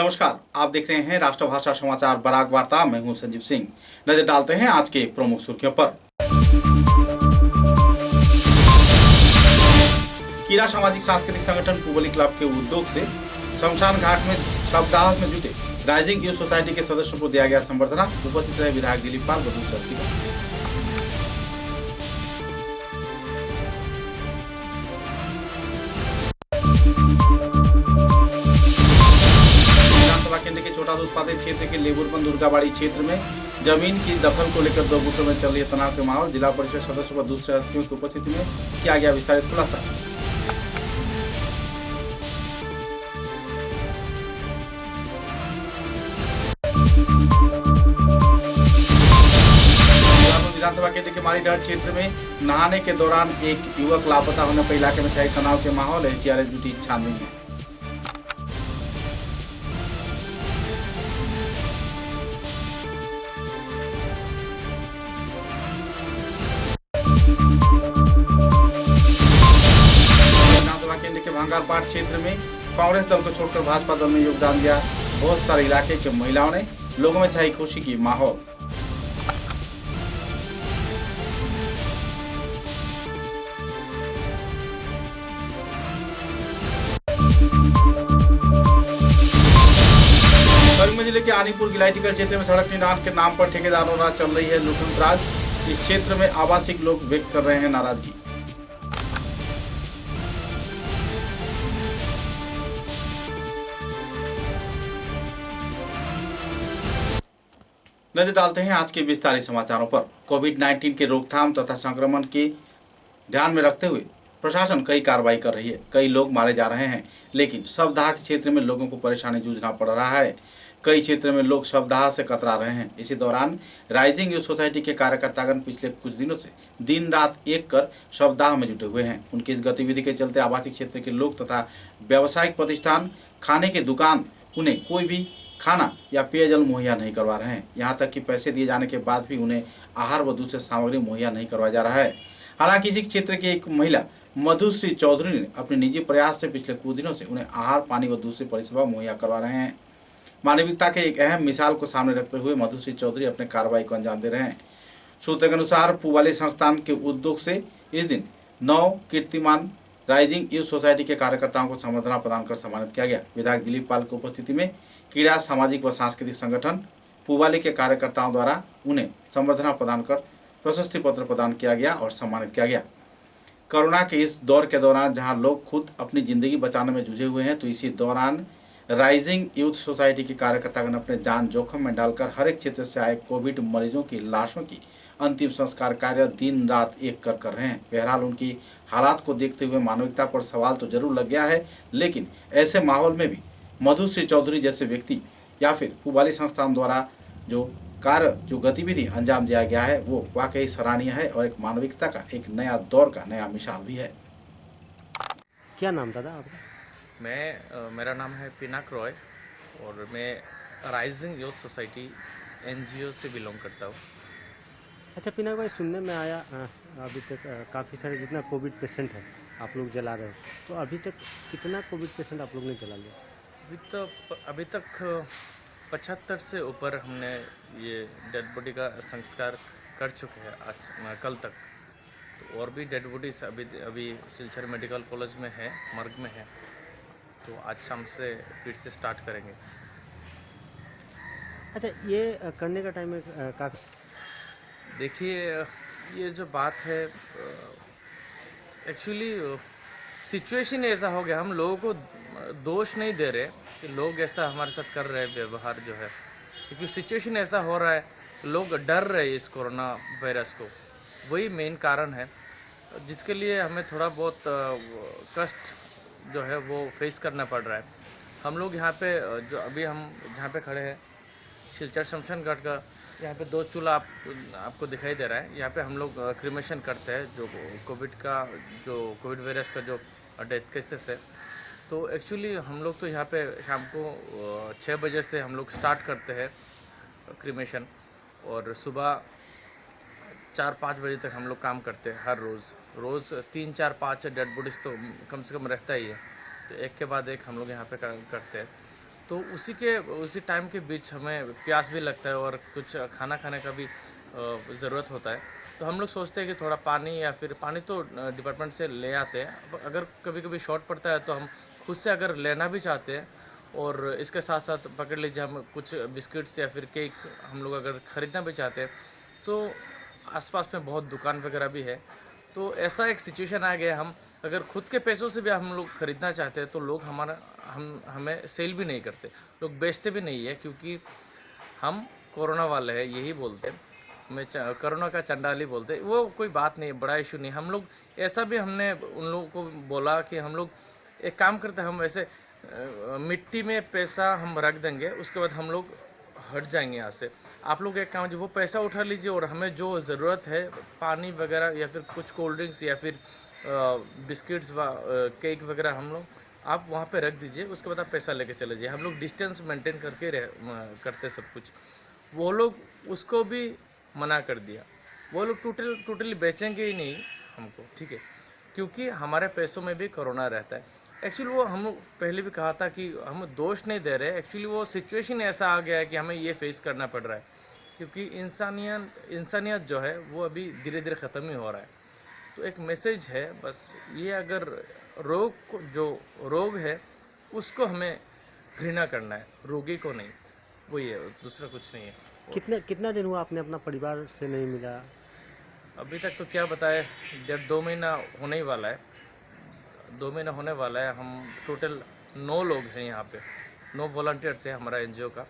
नमस्कार, आप देख रहे हैं राष्ट्रभाषा समाचार बराक वार्ता। मैं हूं संजीव सिंह। नजर डालते हैं आज के प्रमुख सुर्खियों पर। कीड़ा सामाजिक सांस्कृतिक संगठन पुबली क्लब के उद्योग से शमशान घाट में सप्ताह में जुटे राइजिंग यूथ सोसाइटी के सदस्यों को दिया गया संबर्धना। उपस्थित रहे विधायक दिलीप पाल व दूसरे अतिथि। केंद्र के छोटा उत्पादक क्षेत्र के लेबुरबंद दुर्गाबाड़ी क्षेत्र में जमीन की दखल को लेकर दो गुटों में चल रही तनाव के माहौल। जिला परिषद सदस्यों व दूसरे अतिथियों की उपस्थिति में किया गया विस्तारित खुलासा। विधानसभा केंद्र के मारीडर क्षेत्र में नहाने के दौरान एक युवक लापता होने पर इलाके में छाई तनाव के माहौल। एसडीआरएफ ड्यूटी छानबीन में। भांगारपाट क्षेत्र में कांग्रेस दल को छोड़कर भाजपा दल में योगदान दिया बहुत सारे इलाके के महिलाओं ने। लोगों में छाई खुशी की माहौल। करीमगंज जिले के आनीपुर गिलाइटिकल क्षेत्र में सड़क निर्माण के नाम पर ठेकेदारों द्वारा चल रही है लूटनराज। इस क्षेत्र में आवासिक लोग व्यक्त कर रहे हैं नाराजगी। नजर डालते हैं आज के विस्तारित समाचारों पर। कोविड-19 के रोकथाम तथा संक्रमण के ध्यान में रखते हुए प्रशासन कई कार्रवाई कर रही है। कई लोग मारे जा रहे हैं, लेकिन शवदाह के क्षेत्र में लोगों को परेशानी जूझना पड़ रहा है। कई क्षेत्र में लोग शवदाह से कतरा रहे हैं। इसी दौरान राइजिंग यूथ सोसाइटी के कार्यकर्तागण पिछले कुछ दिनों से दिन रात एक कर शवदाह में जुटे हुए हैं। उनकी इस गतिविधि के चलते आवासीय क्षेत्र के लोग तथा व्यावसायिक प्रतिष्ठान, खाने की दुकान उन्हें कोई भी खाना या पेयजल मुहैया नहीं करवा रहे हैं। यहाँ तक कि पैसे दिए जाने के बाद भी उन्हें आहार व दूसरे सामग्री मुहैया नहीं करवाया जा रहा है। हालांकि इसी क्षेत्र की एक महिला मधुश्री चौधरी ने अपने निजी प्रयास से पिछले कुछ दिनों से उन्हें आहार, पानी व दूसरी परिसेवा मुहैया करवा रहे हैं। मानविकता के एक अहम मिसाल को सामने रखते हुए मधुश्री चौधरी अपने कार्रवाई को अंजाम दे रहे हैं। सूत्र के अनुसार पुवाली संस्थान के उद्योग से इस दिन 9 कीर्तिमान राइजिंग यूथ सोसाइटी के कार्यकर्ताओं को संबर्धना प्रदान कर सम्मानित किया गया। विधायक दिलीप पाल की उपस्थिति में कीड़ा सामाजिक व सांस्कृतिक संगठन पुवाली के कार्यकर्ताओं द्वारा उन्हें संबर्धना प्रदान कर प्रशस्ति पत्र प्रदान किया गया और सम्मानित किया गया। कोरोना के इस दौर के दौरान जहां लोग खुद अपनी जिंदगी बचाने में जुझे हुए हैं, तो इसी दौरान राइजिंग यूथ सोसाइटी के कार्यकर्तागण अपने जान जोखिम में डालकर हर एक क्षेत्र से आए कोविड मरीजों की लाशों की अंतिम संस्कार कार्य दिन रात एक कर रहे हैं। बहरहाल उनकी हालात को देखते हुए मानविकता पर सवाल तो जरूर लग गया है, लेकिन ऐसे माहौल में भी मधुश्री चौधरी जैसे व्यक्ति या फिर पुवाली संस्थान द्वारा जो गतिविधि अंजाम दिया गया है वो वाकई सराहनीय है और एक मानविकता का एक नया दौर का नया मिसाल भी है। क्या नाम था आपका? मेरा नाम है पिनाक रॉय और मैं राइजिंग यूथ सोसाइटी NGO से बिलोंग करता हूँ। अच्छा पिनाक भाई, सुनने में आया अभी तक काफ़ी सारे जितना कोविड पेशेंट है आप लोग जला रहे हो, तो अभी तक कितना कोविड पेशेंट आप लोग ने जला लिया? अभी तक 75 से ऊपर हमने ये डेड बॉडी का संस्कार कर चुके हैं आज कल तक। तो और भी डेड बॉडीज अभी सिलचर मेडिकल कॉलेज में है, मर्ग में है, तो आज शाम से फिर से स्टार्ट करेंगे। अच्छा, ये करने का टाइम काफ़ी, देखिए ये जो बात है एक्चुअली सिचुएशन ऐसा हो गया, हम लोगों को दोष नहीं दे रहे कि लोग ऐसा हमारे साथ कर रहे हैं व्यवहार जो है, क्योंकि सिचुएशन ऐसा हो रहा है, लोग डर रहे हैं इस कोरोना वायरस को, वही मेन कारण है जिसके लिए हमें थोड़ा बहुत कष्ट जो है वो फेस करना पड़ रहा है। हम लोग यहाँ पे जो अभी हम जहाँ पे खड़े हैं सिलचर शमशान घाट का, यहाँ पे 2 चूल्हा आपको दिखाई दे रहा है। यहाँ पे हम लोग क्रिमेशन करते हैं जो कोविड वायरस का जो डेथ केसेस है। तो एक्चुअली हम लोग तो यहाँ पे शाम को 6 बजे से हम लोग स्टार्ट करते हैं क्रिमेशन और सुबह 4-5 बजे तक हम लोग काम करते हैं। हर रोज़ 3-4-5 डेड बॉडीज़ तो कम से कम रहता ही है, तो एक के बाद एक हम लोग यहाँ पे करते हैं। तो उसी टाइम के बीच हमें प्यास भी लगता है और कुछ खाना खाने का भी ज़रूरत होता है। तो हम लोग सोचते हैं कि थोड़ा पानी, या फिर पानी तो डिपार्टमेंट से ले आते हैं, अब अगर कभी कभी शॉर्ट पड़ता है तो हम खुद से अगर लेना भी चाहते हैं। और इसके साथ साथ पकड़ लीजिए, हम कुछ बिस्किट्स या फिर केक्स हम लोग अगर ख़रीदना भी चाहते हैं तो आसपास में बहुत दुकान वगैरह भी है। तो ऐसा एक सिचुएशन आ गया, हम अगर खुद के पैसों से भी हम लोग ख़रीदना चाहते हैं तो लोग हमें सेल भी नहीं करते, लोग बेचते भी नहीं है, क्योंकि हम कोरोना वाले हैं यही बोलते हैं, हमें कोरोना का चंडाली बोलते हैं। वो कोई बात नहीं, बड़ा इशू नहीं। हम लोग ऐसा भी हमने उन लोगों को बोला कि हम लोग एक काम करते हैं, हम ऐसे मिट्टी में पैसा हम रख देंगे, उसके बाद हम लोग हट जाएंगे यहाँ से। आप लोग एक काम, जो वो पैसा उठा लीजिए और हमें जो ज़रूरत है पानी वगैरह या फिर कुछ कोल्ड ड्रिंक्स या फिर बिस्किट्स व केक वगैरह हम लोग आप वहाँ पे रख दीजिए, उसके बाद आप पैसा लेके चले जाइए। हम लोग डिस्टेंस मेंटेन करके करते सब कुछ। वो लोग उसको भी मना कर दिया, वो लोग टोटली बेचेंगे ही नहीं हमको, ठीक है, क्योंकि हमारे पैसों में भी कोरोना रहता है। एक्चुअली वो हम पहले भी कहा था कि हम दोष नहीं दे रहे, एक्चुअली वो सिचुएशन ऐसा आ गया है कि हमें ये फेस करना पड़ रहा है, क्योंकि इंसानियत जो है वो अभी धीरे धीरे ख़त्म ही हो रहा है। तो एक मैसेज है बस ये, अगर जो रोग है उसको हमें घृणा करना है, रोगी को नहीं, वही है, दूसरा कुछ नहीं है। कितना दिन हुआ आपने अपना परिवार से नहीं मिला? अभी तक तो क्या बताए, 2 महीना होने ही वाला है, 2 महीना होने वाला है। हम टोटल 9 लोग हैं यहाँ पे, 9 वॉलंटियर्स हैं हमारा एनजीओ का।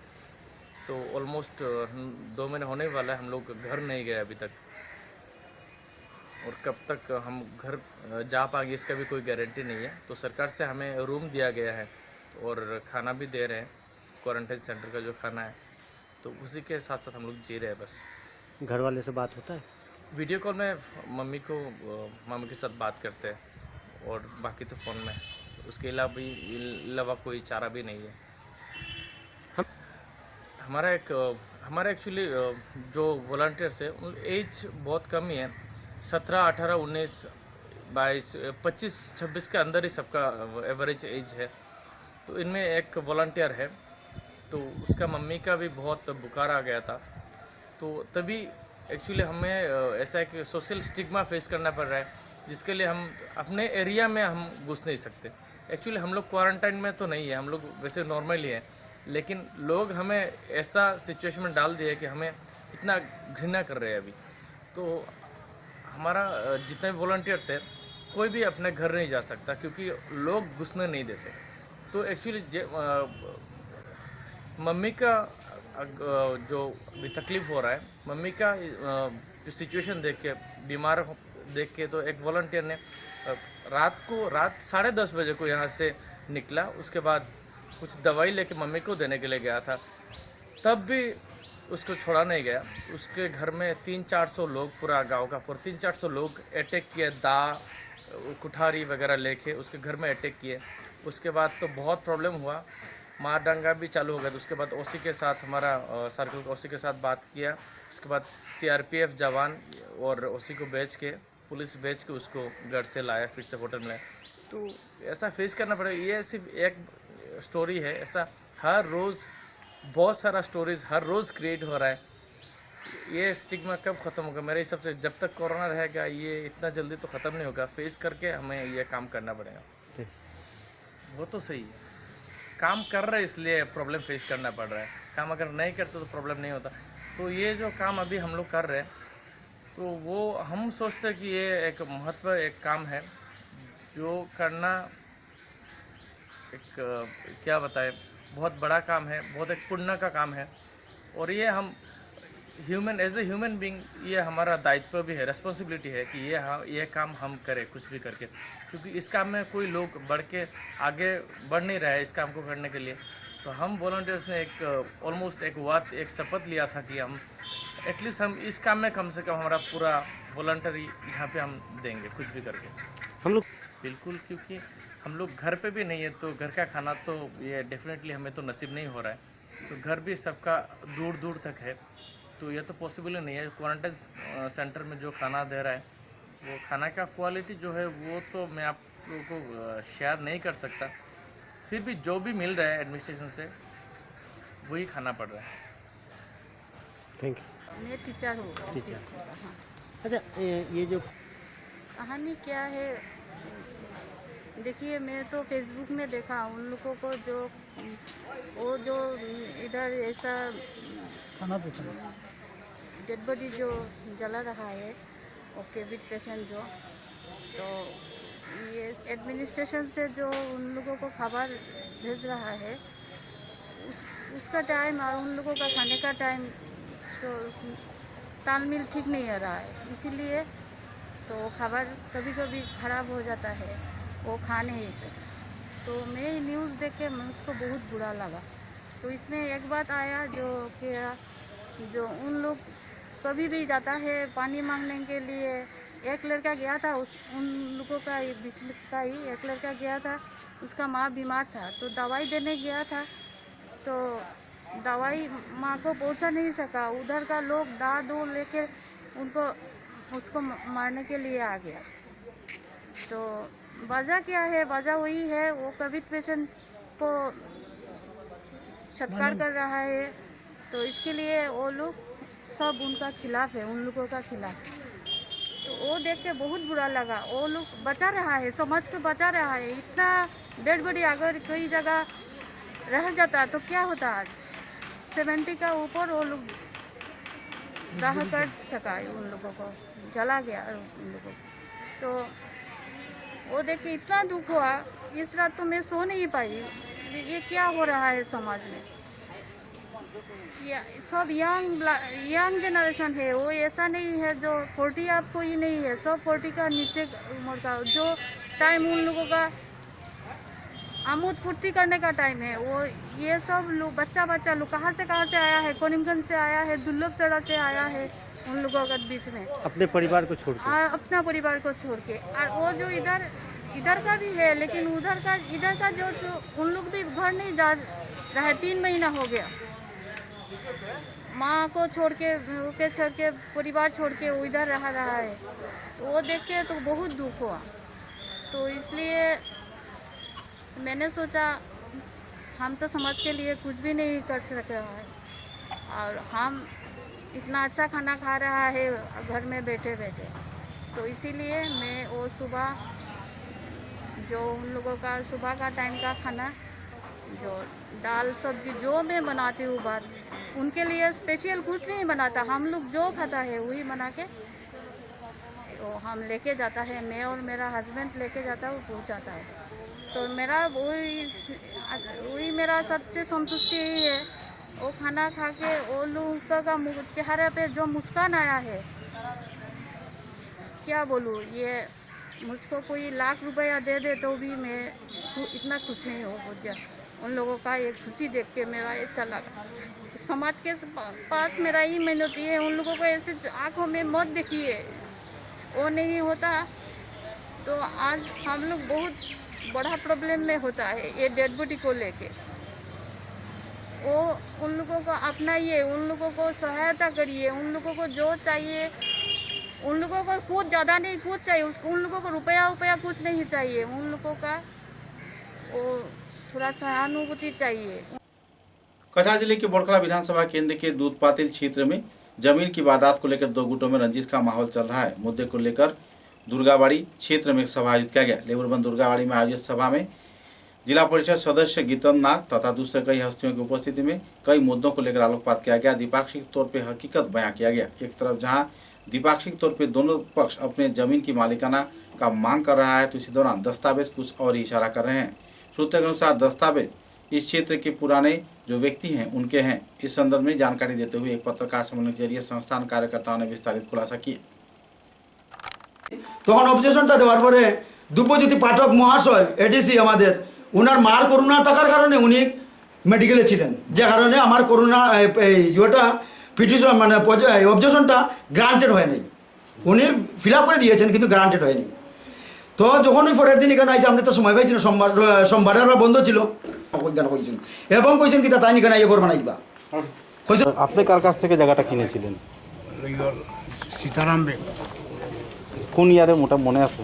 तो ऑलमोस्ट 2 महीने होने ही वाला है, हम लोग घर नहीं गए अभी तक, और कब तक हम घर जा पाएंगे इसका भी कोई गारंटी नहीं है। तो सरकार से हमें रूम दिया गया है और खाना भी दे रहे हैं, क्वारंटाइन सेंटर का जो खाना है, तो उसी के साथ साथ हम लोग जी रहे हैं बस। घर वाले से बात होता है? वीडियो कॉल में मम्मी के साथ बात करते हैं, और बाकी तो फ़ोन में, उसके अलावा कोई चारा भी नहीं है। हमारा एक्चुअली जो वॉलंटियर्स है उन एज बहुत कम ही है, 17, 18, 19, 22, 25, 26 के अंदर ही सबका एवरेज एज है। तो इनमें एक वॉलंटियर है, तो उसका मम्मी का भी बहुत बुखार आ गया था, तो तभी एक्चुअली हमें ऐसा एक सोशल स्टिग्मा फेस करना पड़ रहा है, जिसके लिए हम अपने एरिया में हम घुस नहीं सकते। एक्चुअली हम लोग क्वारंटाइन में तो नहीं है, हम लोग वैसे नॉर्मली हैं, लेकिन लोग हमें ऐसा सिचुएशन में डाल दिया कि हमें इतना घृणा कर रहे हैं अभी। तो हमारा जितने भी वॉलंटियर्स है, कोई भी अपने घर नहीं जा सकता, क्योंकि लोग घुसने नहीं देते। तो एक्चुअली मम्मी का जो भी तकलीफ़ हो रहा है, मम्मी का सिचुएशन देख के, बीमार देख के, तो एक वॉलंटियर ने रात 10:30 बजे को यहाँ से निकला, उसके बाद कुछ दवाई लेके मम्मी को देने के लिए गया था, तब भी उसको छोड़ा नहीं गया। उसके घर में 300-400 लोग, पूरा गांव का पूरा 300-400 लोग अटैक किए, कुठारी वगैरह लेके उसके घर में अटैक किए। उसके बाद तो बहुत प्रॉब्लम हुआ, मार दंगा भी चालू हो गया। तो उसके बाद ओसी के साथ, हमारा सर्कल ओसी के साथ बात किया, उसके बाद सीआरपीएफ जवान और ओसी को पुलिस बेच के उसको घर से लाया, फिर से होटल में लाया। तो ऐसा फेस करना पड़ेगा। ये सिर्फ एक स्टोरी है, ऐसा हर रोज़ बहुत सारा स्टोरीज़ हर रोज़ क्रिएट हो रहा है। ये स्टिग्मा कब ख़त्म होगा? मेरे हिसाब से जब तक कोरोना रहेगा ये इतना जल्दी तो ख़त्म नहीं होगा। फेस करके हमें ये काम करना पड़ेगा। वो तो सही है, काम कर रहे इसलिए प्रॉब्लम फेस करना पड़ रहा है, काम अगर नहीं करते तो प्रॉब्लम नहीं होता। तो ये जो काम अभी हम लोग कर रहे हैं, तो वो हम सोचते हैं कि ये एक एक काम है जो करना, एक क्या बताए, बहुत बड़ा काम है, बहुत एक पुण्य का काम है। और ये हम एज ए ह्यूमन बीइंग, ये हमारा दायित्व भी है, रिस्पॉन्सिबिलिटी है कि ये काम हम करें कुछ भी करके, क्योंकि इस काम में कोई लोग आगे बढ़ नहीं रहा है इस काम को करने के लिए। तो हम वॉलंटियर्स ने एक शपथ लिया था कि हम एटलीस्ट हम इस काम में कम से कम हमारा पूरा वॉलंटरी यहाँ पे हम देंगे कुछ भी करके। हम लोग बिल्कुल, क्योंकि हम लोग घर पे भी नहीं है, तो घर का खाना तो ये डेफिनेटली हमें तो नसीब नहीं हो रहा है। तो घर भी सबका दूर दूर तक है, तो ये तो पॉसिबल ही नहीं है। क्वारंटाइन सेंटर में जो खाना दे रहा है, वो खाना का क्वालिटी जो है वो तो मैं आप लोगों को शेयर नहीं कर सकता। फिर भी जो भी मिल रहा है एडमिनिस्ट्रेशन से वही खाना पड़ रहा है। Thank you. मैं टीचर हूँ। टीचर। हाँ। अच्छा ये जो कहानी क्या है, देखिए मैं तो फेसबुक में देखा उन लोगों को जो इधर ऐसा डेड बॉडी जो जला रहा है और कोविड पेशेंट जो, तो ये एडमिनिस्ट्रेशन से जो उन लोगों को खबर भेज रहा है उसका टाइम और उन लोगों का खाने का टाइम तो तालमेल ठीक नहीं आ रहा है, इसीलिए तो खबर कभी कभी ख़राब हो जाता है वो खाने ही से। तो मैं न्यूज़ देख के मुझको बहुत बुरा लगा। तो इसमें एक बात आया जो उन लोग कभी भी जाता है पानी मांगने के लिए, एक लड़का गया था उन लोगों का बीच का ही एक लड़का गया था, उसका माँ बीमार था तो दवाई देने गया था, तो दवाई माँ को पहुंचा नहीं सका, उधर का लोग दो लेके उसको मारने के लिए आ गया। तो वजह क्या है, वजह वही है वो कोविड पेशेंट को सत्कार कर रहा है, तो इसके लिए वो लोग सब उनका खिलाफ है, उन लोगों का खिलाफ। तो वो देख के बहुत बुरा लगा, वो लोग बचा रहा है, समाज को बचा रहा है। इतना डेड बॉडी अगर कोई जगह रह जाता तो क्या होता, आज 70 का ऊपर वो लोग दाह कर सका, उन लोगों को जला गया उन लोगों को। तो वो देख के इतना दुख हुआ, इस रात तो मैं सो नहीं पाई, ये क्या हो रहा है समाज में। सब यंग जनरेशन है, वो ऐसा नहीं है जो 40 आपको ही नहीं है, सब 40 का नीचे उम्र का, जो टाइम उन लोगों का आमूद फुर्ती करने का टाइम है, वो ये सब लोग बच्चा लोग कहाँ से आया है, करीमगंज से आया है, दुर्लभ सड़ा से आया है, उन लोगों के बीच में अपने परिवार को छोड़ के, अपना परिवार को छोड़ के। और वो जो इधर का भी है, लेकिन इधर का जो उन लोग भी घर नहीं जा रहा है, 3 महीना हो गया, माँ को छोड़ के परिवार छोड़ के वो इधर रहा है। तो वो देख के तो बहुत दुख हुआ। तो इसलिए मैंने सोचा हम तो समाज के लिए कुछ भी नहीं कर सक रहा है, और हम इतना अच्छा खाना खा रहा है घर में बैठे बैठे, तो इसीलिए मैं वो सुबह जो उन लोगों का सुबह का टाइम का खाना, जो दाल सब्जी जो मैं बनाती हूँ बार, उनके लिए स्पेशल कुछ नहीं बनाता, हम लोग जो खाता है वही बना के वो हम लेके जाता है, मैं और मेरा हस्बैंड लेके जाता है, वो पहुँचाता है। तो मेरा वही मेरा सबसे संतुष्टि यही है, वो खाना खा के वो लोगों का चेहरे पे जो मुस्कान आया है, क्या बोलूँ, ये मुझको कोई लाख रुपया दे दे तो भी मैं इतना खुश नहीं हो गया। उन लोगों का ये खुशी देख के मेरा ऐसा लगा, तो समाज के पास मेरा ही मिनती है, उन लोगों को ऐसे आंखों में मत देखिए, वो नहीं होता तो आज हम लोग बहुत बड़ा प्रॉब्लम में होता है ये डेड बॉडी को लेके। वो उन लोगों को अपनाइए, उन लोगों को सहायता करिए, उन लोगों को जो चाहिए, उन लोगों को कुछ ज़्यादा नहीं कुछ चाहिए, उन लोगों को रुपया कुछ नहीं चाहिए, उन लोगों का वो थोड़ा सहानुभूति चाहिए। कछार जिले के बोड़खला विधानसभा केंद्र के दूध पातिल क्षेत्र में जमीन की वारदात को लेकर 2 गुटों में रंजिश का माहौल चल रहा है। मुद्दे को लेकर दुर्गाबाड़ी क्षेत्र में एक सभा आयोजित किया गया। लेबरबंद दुर्गाबाड़ी में आयोजित सभा में जिला परिषद सदस्य गीतम नाग तथा दूसरे कई हस्तियों की उपस्थिति में कई मुद्दों को लेकर आलोकपात किया गया। द्विपाक्षिक तौर पर हकीकत बयां किया गया। एक तरफ जहां द्विपाक्षिक तौर पर दोनों पक्ष अपने जमीन की मालिकाना का मांग कर रहा है, तो इसी दौरान दस्तावेज कुछ और ही इशारा कर रहे हैं। सूत्रों के अनुसार दस्तावेज इस क्षेत्र के पुराने जो व्यक्ति हैं उनके हैं। इस संदर्भ में जानकारी देते हुए एक पत्रकार सम्मेलन के जरिए संस्थान कार्यकर्ताओं ने विस्तारित खुलासा किए। তখন অবজেকশনটা দেওয়ার পরে দুব্যজ্যোতি পাঠক মহাশয় এডিসি আমাদের ওনার মার করোনা থাকার কারণে উনি মেডিকেলে ছিলেন, যে কারণে আমার করোনা ইয়েটা পিটিশন মানে অবজেকশনটা গ্রান্টেড হয়নি। উনি ফিল আপ করে দিয়েছেন কিন্তু গ্রান্টেড হয়নি। তো যখন ওই পরের দিন এখানে আইসি, আপনি তো সময় পাইছি না, সোমবারে আমরা বন্ধ ছিল কইছেন এবং কইছেন কি তাই এখানে ইয়ে করবা না দিবা। আপনি কার কাছ থেকে জায়গাটা কিনেছিলেন? সীতারাম বেগ। কোন ইয়ারে মোটা মনে আছে?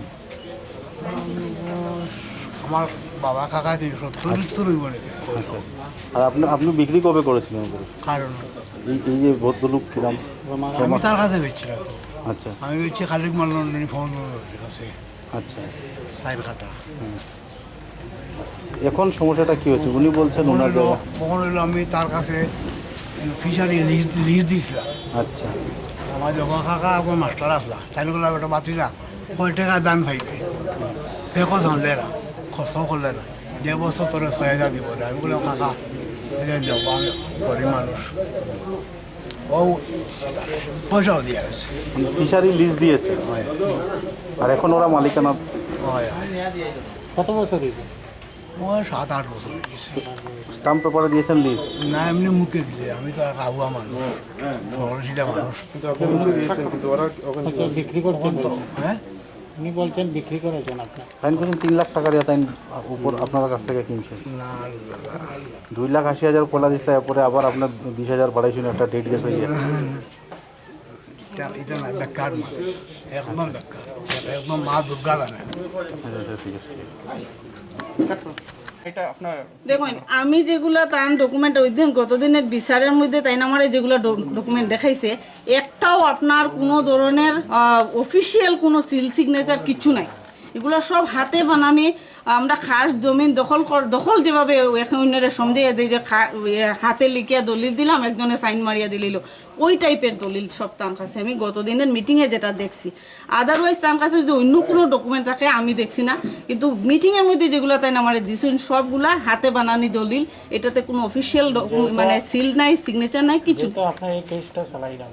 আমার বাবা কাকা 70 রইব নাকি আর আপনি আপনি বিক্রি কবে করেছিলেন এগুলো? কারণ এই যে ভদ্রলোক কিরাম আমি তার কাছে বেচছিলাম তো আচ্ছা আমি বেচছি খালিক মাল্লনের ফোন কাছে আচ্ছা সাইড খাটা এখন সমস্যাটা কি হচ্ছে উনি বলছেন ওনার জায়গা কখন হইলো আমি তার কাছে ফিশারি লিস্ট দিয়েছিলাম আচ্ছা আমার জগা কাকা আমার মাস্টার আসলা তাই বললাম একটা বাতিলা কয় টাকা দান পাইবে ফেকো জানলে না খরচাও করলে না যে বছর তোরা 6,000 দিব না আমি বললাম কাকা যাব আমি গরিব মানুষ ও পয়সাও দিয়ে গেছে ফিশারি লিজ দিয়েছে হয় আর এখন ওরা মালিকানা হয় কত বছর হয়েছে? ওই 7-8 বছর হয়ে গেছে স্টাম্প পেপারে দিয়েছেন লিজ না এমনি মুখে দিলে আমি তো কাহুয়া মানুষ ফরাসিটা মানুষ বিক্রি করছেন তো হ্যাঁ উনি বলছেন বিক্রি করেছেন আপনার। তাই বলছেন 3 লাখ টাকা দিয়ে তাই উপর আপনার কাছ থেকে কিনছে না 2,80,000 পয়লা দিচ্ছে এরপরে আবার আপনার 20,000 বাড়াইছেন একটা ডেট গেছে গিয়ে এটা না বেকার মানুষ একদম বেকার একদম মা দুর্গা জানে আচ্ছা ঠিক আছে দেখুন আমি যেগুলা তার ডকুমেন্ট ওই দিন গতদিনের বিচারের মধ্যে তাই আমার যেগুলো ডকুমেন্ট দেখাইছে একটাও আপনার কোনো ধরনের অফিসিয়াল কোনো সিল সিগনেচার কিছু নাই এগুলো সব হাতে বানানি আমরা খাস জমিন দখল যেভাবে অন্যরা সমঝে দিই যে হাতে লিখিয়া দলিল দিলাম একজনে সাইন মারিয়া দিলিল ওই টাইপের দলিল সব তার কাছে আমি গতদিনের মিটিংয়ে যেটা দেখছি আদারওয়াইজ তার কাছে যদি অন্য কোনো ডকুমেন্ট থাকে আমি দেখছি না কিন্তু মিটিংয়ের মধ্যে যেগুলো তাই আমার দিয়েছেন সবগুলা হাতে বানানি দলিল এটাতে কোনো অফিসিয়াল মানে সিল নাই সিগনেচার নাই কিছু তো আপনার এই কেসটা চালাইলাম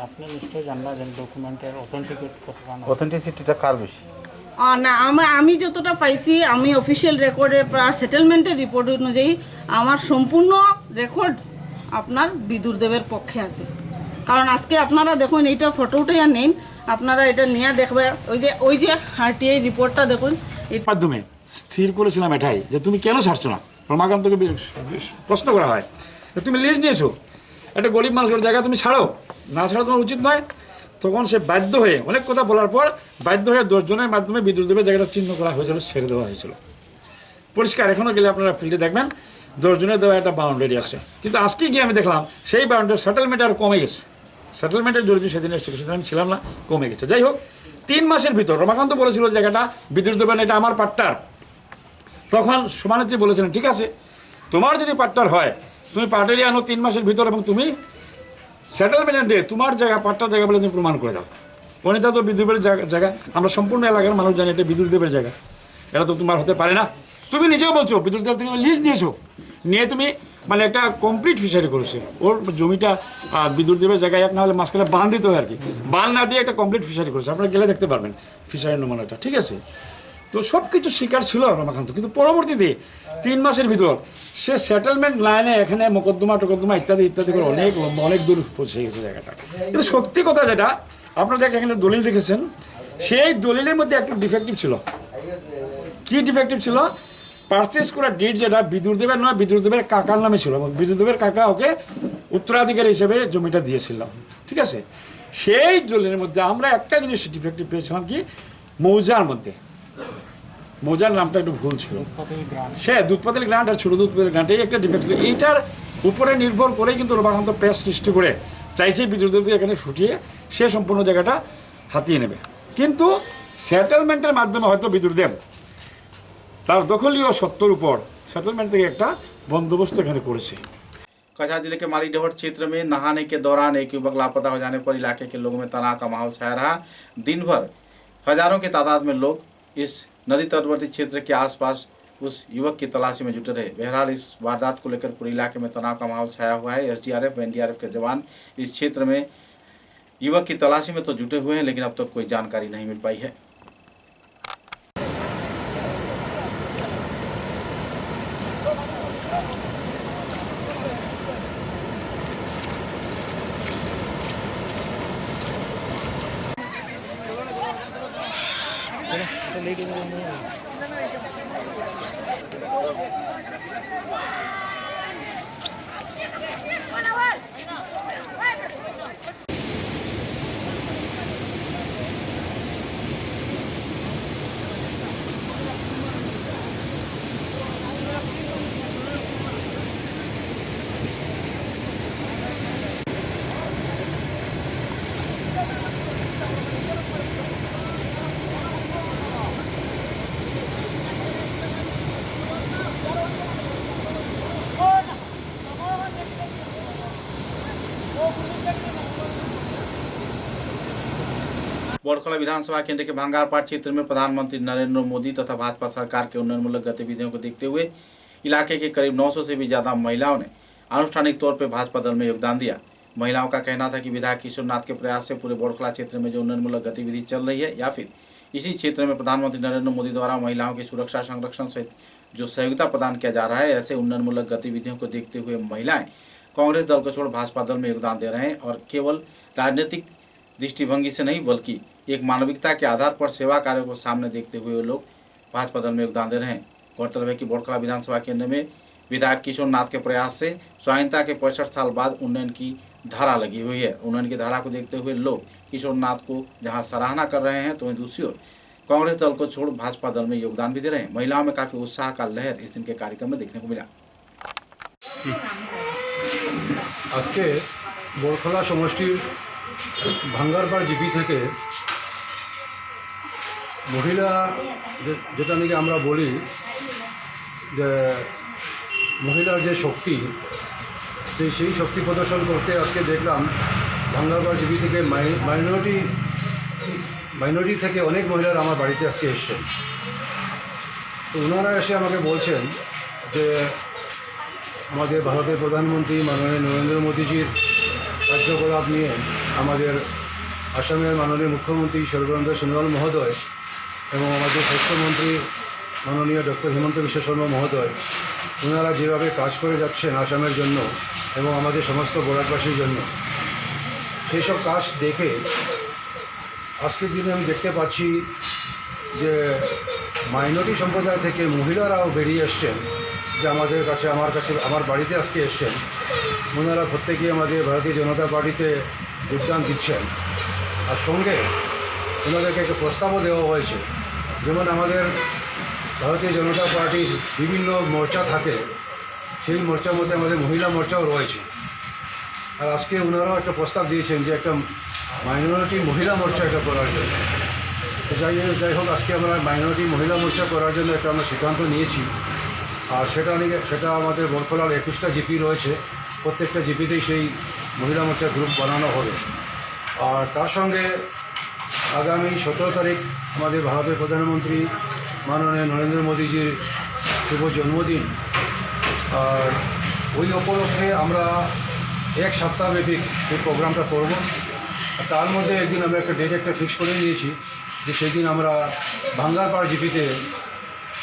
আপনি নিশ্চয়ই জানলা যে ডকুমেন্টের অথেন্টিকেট কতখানি অথেন্টিসিটিটা কার বেশি না আমি যতটা পাইছি আমি অফিসিয়াল রেকর্ডে সেটেলমেন্টের রিপোর্ট অনুযায়ী আমার সম্পূর্ণ রেকর্ড আপনার বিদুর দেবের পক্ষে আছে কারণ আজকে আপনারা দেখুন এইটা ফটোটাই আর নেন আপনারা এটা নিয়ে দেখবে ওই যে আরটিআই রিপোর্টটা দেখুন মাধ্যমে স্থির করেছিলাম এটাই যে তুমি কেন ছাড়ছো না রমাকান্তকে প্রশ্ন করা হয় তুমি লিজ নিয়েছো একটা গরিব মানুষের জায়গা তুমি ছাড়ো না ছাড়া তোমার উচিত নয় তখন সে বাধ্য হয়ে অনেক কথা বলার পর বাধ্য হয়ে 10 জনের মাধ্যমে বিদ্যুৎ দেবের জায়গাটা চিহ্ন করা হয়েছিল ছেড়ে দেওয়া হয়েছিল পরিষ্কার এখনও গেলে আপনারা ফিল্ডে দেখবেন 10 জনের দেওয়া একটা বাউন্ডারি আছে কিন্তু আজকে গিয়ে আমি দেখলাম সেই বাউন্ডারি সেটেলমেন্ট আর কমে গেছে সেটেলমেন্টের জরুরি সেদিন এসেছিল সেদিন আমি ছিলাম না কমে গেছে যাই হোক 3 মাসের ভিতর রমাকান্ত বলেছিল জায়গাটা বিদ্যুৎ দেবেন এটা আমার পাট্টার তখন সমানেত্রী বলেছিলেন ঠিক আছে তোমার যদি পাট্টার হয় তুমি পাটারি আনো 3 মাসের ভিতর এবং তুমি সেটেলমেন্টের ডে তোমার জায়গা পাট্টার জায়গা বলে তুমি প্রমাণ করে দাও অনিতা তো বিদ্যুতের জায়গা আমরা সম্পূর্ণ এলাকার মানুষ জানি এটা বিদ্যুৎ দেবের জায়গা এটা তো তোমার হতে পারে না তুমি নিজেও বলছো বিদ্যুৎ দেব তুমি লিজ নিয়েছো নিয়ে তুমি মানে একটা কমপ্লিট ফিশারি করেছে ওর জমিটা বিদ্যুৎ দেবের জায়গায় এক না হলে মাঝখানে বান দিতে হয় আর কি বান না দিয়ে একটা কমপ্লিট ফিশারি করেছে আপনারা গেলে দেখতে পারবেন ফিশারির নমুনাটা ঠিক আছে তো সব কিছু স্বীকার ছিল রমাকান্ত কিন্তু পরবর্তীতে 3 মাসের ভিতর সে সেটেলমেন্ট লাইনে এখানে মোকদ্দমা টোকদ্দমা ইত্যাদি ইত্যাদি করে অনেক লম্বা অনেক দূর পৌঁছে গেছে জায়গাটা কিন্তু সত্যি কথা যেটা আপনারা যাকে এখানে দলিল দেখেছেন সেই দলিলের মধ্যে একটু ডিফেক্টিভ ছিল কি ডিফেক্টিভ ছিল পারচেস করা ডেট যেটা বিদ্যুৎ দেবের নয় বিদ্যুৎ দেবের কাকার নামে ছিল এবং বিদ্যুৎ দেবের কাকা ওকে উত্তরাধিকারী হিসেবে জমিটা দিয়েছিল ঠিক আছে সেই দলিলের মধ্যে আমরা একটা জিনিস ডিফেক্টিভ পেয়েছিলাম কি মৌজার মধ্যে মৌজার নামটা একটু ভুল ছিল সে দুধপাতিল গ্রান্ট আর ছোট দুধপাতিল গ্রান্ট এই একটা ডিফেক্ট ছিল এইটার উপরে নির্ভর করেই কিন্তু রমাকান্ত প্রেস সৃষ্টি করে চাইছে বিদ্যুৎ দেবকে এখানে ফুটিয়ে সে সম্পূর্ণ জায়গাটা হাতিয়ে নেবে কিন্তু সেটেলমেন্টের মাধ্যমে হয়তো বিদ্যুৎ দেব তার দখলীয় সত্তর উপর सेटलमेंट থেকে একটা बंदोबस्त এখানে করেছে। कछा जिले के मालीडोहर क्षेत्र में नहाने के दौरान एक युवक लापता हो जाने पर इलाके के लोगों में तनाव का माहौल छाया रहा। दिन भर हजारों की तादाद में लोग इस नदी तटवर्ती क्षेत्र के आसपास उस युवक की तलाशी में जुटे रहे। बहरहाल इस वारदात को लेकर पूरे इलाके में तनाव का माहौल छाया हुआ है। एसडीआरएफ व एनडीआरएफ के जवान इस क्षेत्र में युवक की तलाशी में तो जुटे हुए हैं, लेकिन अब तक कोई जानकारी नहीं मिल पाई है। बोरखला विधानसभा केंद्र के भांगारपाट क्षेत्र में प्रधानमंत्री नरेंद्र मोदी तथा भाजपा सरकार के उन्नयनमूलक गतिविधियों को देखते हुए इलाके के करीब 900 से भी ज्यादा महिलाओं ने आनुष्ठानिक तौर पर भाजपा दल में योगदान दिया। महिलाओं का कहना था कि विधायक किशोर नाथ के प्रयास से पूरे बोरखला क्षेत्र में जो उन्नयनमूलक गतिविधि चल रही है या फिर इसी क्षेत्र में प्रधानमंत्री नरेंद्र मोदी द्वारा महिलाओं की सुरक्षा संरक्षण सहित जो सहयोगिता प्रदान किया जा रहा है, ऐसे उन्नयनमूलक गतिविधियों को देखते हुए महिलाएं कांग्रेस दल को छोड़ भाजपा दल में योगदान दे रहे हैं और केवल राजनीतिक दृष्टिभंगी से नहीं बल्कि एक मानविकता के आधार पर सेवा कार्यों को सामने देखते हुए लोग भाजपा दल में योगदान दे रहे हैं। गौरतलब है कि बोरखला विधानसभा केंद्र में विधायक किशोर नाथ के प्रयास से स्वाधीनता के 65 साल बाद उन्नयन की धारा लगी हुई है। उन्नयन की धारा को देखते हुए लोग किशोर नाथ को जहां सराहना कर रहे हैं तो वहीं दूसरी ओर कांग्रेस दल को छोड़ भाजपा दल में योगदान भी दे रहे हैं। महिलाओं में काफी उत्साह का लहर इस दिन के कार्यक्रम में देखने को मिला। আজকে बोरखला समष्टिर भांगारपाड़ জিপি থেকে মহিলা যেটা নাকি আমরা বলি যে মহিলার যে শক্তি সেই শক্তি প্রদর্শন করতে আজকে দেখলাম ভাঙ্গারপাড় জিপি থেকে মাইনরিটি থেকে অনেক মহিলারা আমার বাড়িতে আজকে এসেছেন। তো ওনারা এসে আমাকে বলছেন যে আমাদের ভারতের প্রধানমন্ত্রী মাননীয় নরেন্দ্র মোদীজির কার্যকলাপ নিয়ে আমাদের আসামের মাননীয় মুখ্যমন্ত্রী সর্বানন্দ সোনোয়াল মহোদয় এবং আমাদের স্বাস্থ্যমন্ত্রী মাননীয় ডক্টর হিমন্ত বিশ্ব শর্মা মহোদয় ওনারা যেভাবে কাজ করে যাচ্ছেন আসামের জন্য এবং আমাদের সমস্ত বরাকবাসীর জন্য, সেই সব কাজ দেখে আজকের দিনে আমি দেখতে পাচ্ছি যে মাইনরিটি সম্প্রদায় থেকে মহিলারাও বেরিয়ে এসছেন, যে আমাদের কাছে আমার বাড়িতে আজকে এসছেন। ওনারা প্রত্যেকেই আমাদের ভারতীয় জনতা পার্টিতে যোগদান দিচ্ছেন। আর সঙ্গে ওনাদেরকে একটা প্রস্তাবও দেওয়া হয়েছে, যেমন আমাদের ভারতীয় জনতা পার্টির বিভিন্ন মোর্চা থাকে, সেই মোর্চার মধ্যে আমাদের মহিলা মোর্চাও রয়েছে। আর আজকে ওনারাও একটা প্রস্তাব দিয়েছেন যে একটা মাইনরিটি মহিলা মোর্চা এটা করার জন্য। তো যাই হোক আজকে আমরা মাইনরিটি মহিলা মোর্চা করার জন্য একটা আমরা সিদ্ধান্ত নিয়েছি। আর সেটা আমাদের বরখলার 21টা জিপি রয়েছে, প্রত্যেকটা জিপিতেই সেই মহিলা মোর্চা গ্রুপ বানানো হবে। আর তার সঙ্গে আগামী 17 তারিখ আমাদের ভারতের প্রধানমন্ত্রী মাননীয় নরেন্দ্র মোদীজির শুভ জন্মদিন। আর ওই উপলক্ষে আমরা এক সপ্তাহব্যাপী এই প্রোগ্রামটা করব। তার মধ্যে একদিন আমরা একটা ডেট ফিক্স করে নিয়েছি যে সেই দিন আমরা ভাঙ্গারপাড় জিপিতে